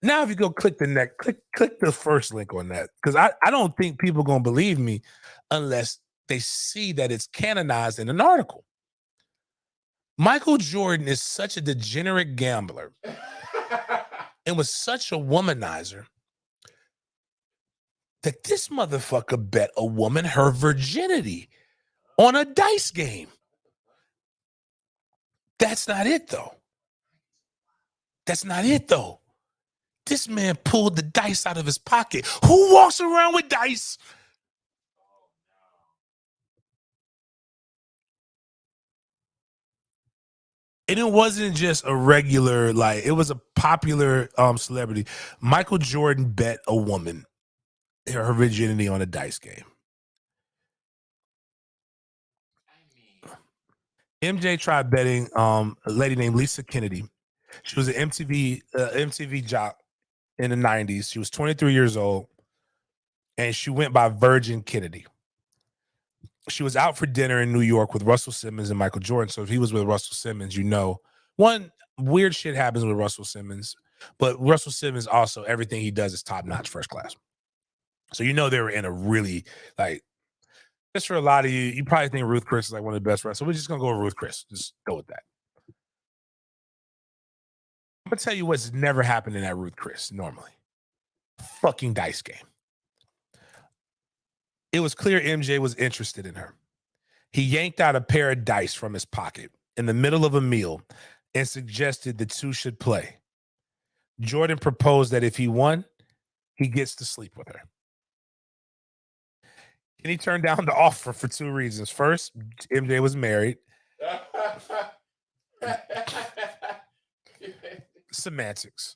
now if you go click the first link on that, because I don't think people are going to believe me unless they see that it's canonized in an article. Michael Jordan is such a degenerate gambler and was such a womanizer that this motherfucker bet a woman her virginity on a dice game. That's not it, though. That's not it, though. This man pulled the dice out of his pocket. Who walks around with dice? And it wasn't just a regular, like, it was a popular celebrity. Michael Jordan bet a woman her virginity on a dice game. MJ tried betting a lady named Lisa Kennedy. She was an MTV jock in the 90s. She was 23 years old, and she went by Virgin Kennedy. She was out for dinner in New York with Russell Simmons and Michael Jordan. So if he was with Russell Simmons, you know, one weird shit happens with Russell Simmons, but Russell Simmons also, everything he does is top notch, first class. So you know they were in a really, like, just for a lot of you probably think Ruth Chris is like one of the best friends. So we're just gonna go with Ruth Chris. Just go with that. I'm gonna tell you what's never happened in that Ruth Chris normally. Fucking dice game. It was clear MJ was interested in her. He yanked out a pair of dice from his pocket in the middle of a meal and suggested the two should play. Jordan proposed that if he won, he gets to sleep with her. And he turned down the offer for two reasons. First, MJ was married. Semantics.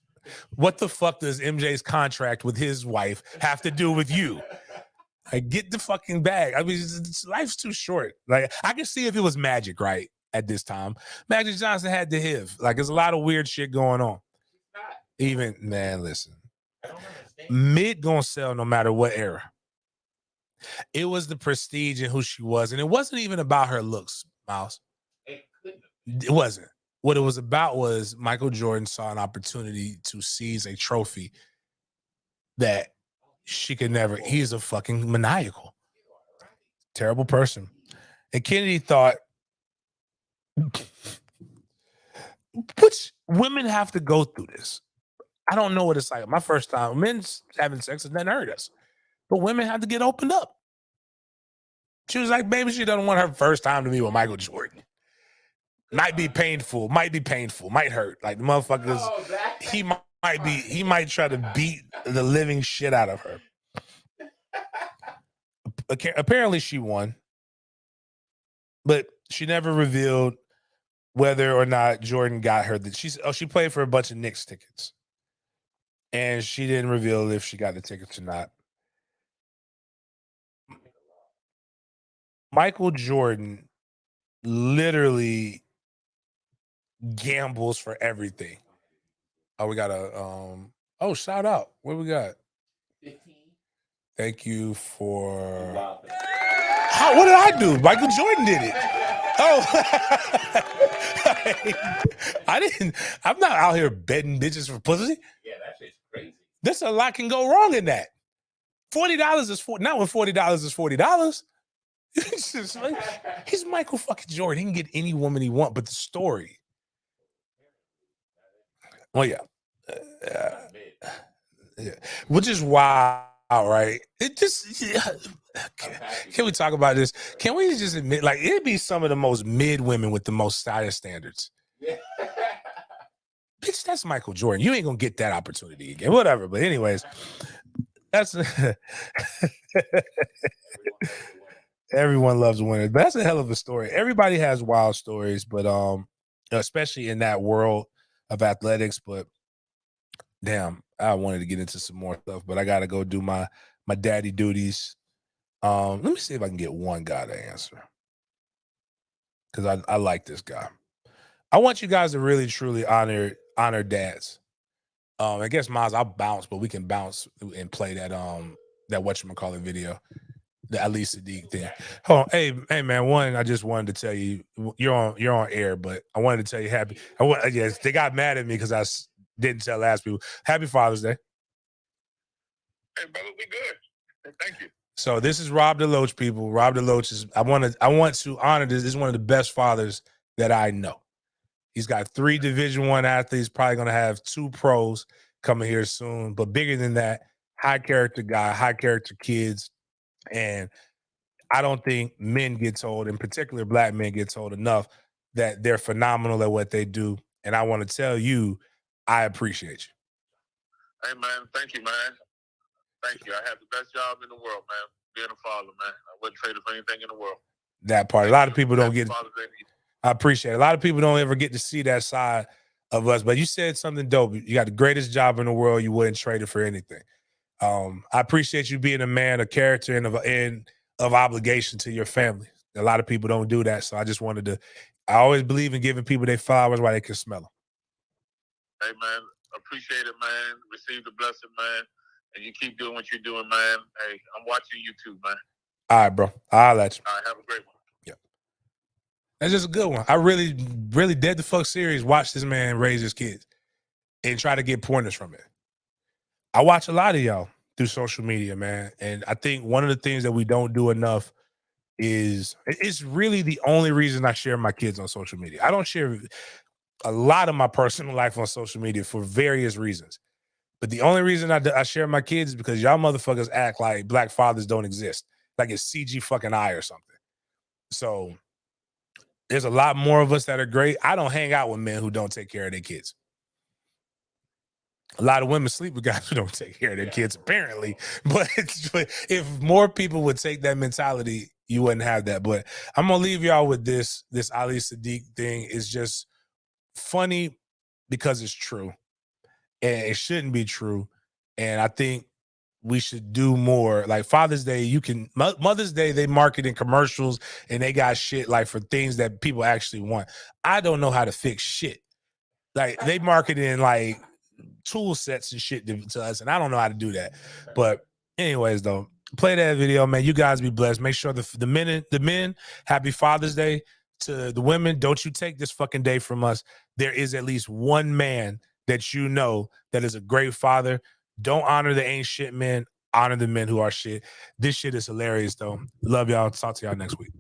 What the fuck does MJ's contract with his wife have to do with you? Like, get the fucking bag. I mean, life's too short. Like, I can see if it was Magic, right, at this time. Magic Johnson had the HIV. Like, there's a lot of weird shit going on. Even, man, listen. Mid gonna sell no matter what era. It was the prestige and who she was. And it wasn't even about her looks, Miles. It wasn't. What it was about was Michael Jordan saw an opportunity to seize a trophy that she could never. He's a fucking maniacal, terrible person. And Kennedy thought, which women have to go through this. I don't know what it's like. My first time, men's having sex has never hurt us, but women have to get opened up. She was like, maybe she doesn't want her first time to meet with Michael Jordan. Might be painful, might hurt. Like the motherfuckers, he might try to beat the living shit out of her. Apparently she won, but she never revealed whether or not Jordan got her. She played for a bunch of Knicks tickets, and she didn't reveal if she got the tickets or not. Michael Jordan literally gambles for everything. Oh, we got a shout out. What we got? 15. Thank you for what did I do? Michael Jordan did it. Oh, I'm not out here betting bitches for pussy. Yeah, that shit's crazy. There's a lot can go wrong in that. $40 is not when $40 is $40. It's just like, he's Michael fucking Jordan. He can get any woman he wants, but the story. Well, yeah. Which is wild, right? It just can we talk about this? Can we just admit, like, it'd be some of the most mid women with the most stylish standards. Yeah. Bitch, that's Michael Jordan. You ain't gonna get that opportunity again. Whatever. But anyways, that's everyone loves a winner. But that's a hell of a story. Everybody has wild stories, but especially in that world of athletics. But damn, I wanted to get into some more stuff, but I gotta go do my daddy duties. Let me see if I can get one guy to answer, because I like this guy. I want you guys to really truly honor dads. I guess Miles, I'll bounce, but we can bounce and play that whatchamacallit video, the Ali Sadiq thing. Hold on, hey man, one, I just wanted to tell you you're on air, but I wanted to tell you yes, they got mad at me because I didn't tell last people. Happy Father's Day. Hey brother, we good. Thank you. So this is Rob DeLoach, people. Rob DeLoach is. I want to honor this. This is one of the best fathers that I know. He's got 3 Division I athletes, probably going to have 2 pros coming here soon. But bigger than that, high character guy, high character kids. And I don't think men get told, in particular black men get told enough that they're phenomenal at what they do. And I want to tell you, I appreciate you. Hey, man, thank you, man. Thank you. I have the best job in the world, man. Being a father, man. I wouldn't trade it for anything in the world. That part. Thank A lot you. of people don't Happy get Father's Day to you. I appreciate it. A lot of people don't ever get to see that side of us, but you said something dope. You got the greatest job in the world. You wouldn't trade it for anything. I appreciate you being a man, a character, and of obligation to your family. A lot of people don't do that. So I just wanted to, I always believe in giving people their flowers while they can smell them. Hey, man, appreciate it, man. Receive the blessing, man. And you keep doing what you're doing, man. Hey, I'm watching you too, man. All right, bro. I'll let you. All right, have a great one. That's just a good one. I really dead the fuck serious watch this man raise his kids and try to get pointers from it. I watch a lot of y'all through social media, man. And I think one of the things that we don't do enough is it's really the only reason I share my kids on social media. I don't share a lot of my personal life on social media for various reasons. But the only reason I share my kids is because y'all motherfuckers act like black fathers don't exist. Like it's CG fucking I or something. So there's a lot more of us that are great. I don't hang out with men who don't take care of their kids. A lot of women sleep with guys who don't take care of their kids, apparently. But if more people would take that mentality, you wouldn't have that. But I'm gonna leave y'all with this Ali Siddiq thing. Is just funny because it's true, and it shouldn't be true. And I think we should do more. Like Father's Day, Mother's Day, they market in commercials and they got shit like for things that people actually want. I don't know how to fix shit. Like they market in like tool sets and shit to us, and I don't know how to do that. But anyways, though, play that video, man. You guys be blessed. Make sure the men, happy Father's Day. To the women, don't you take this fucking day from us. There is at least one man that you know that is a great father. Don't honor the ain't shit men. Honor the men who are shit. This shit is hilarious, though. Love y'all. Talk to y'all next week.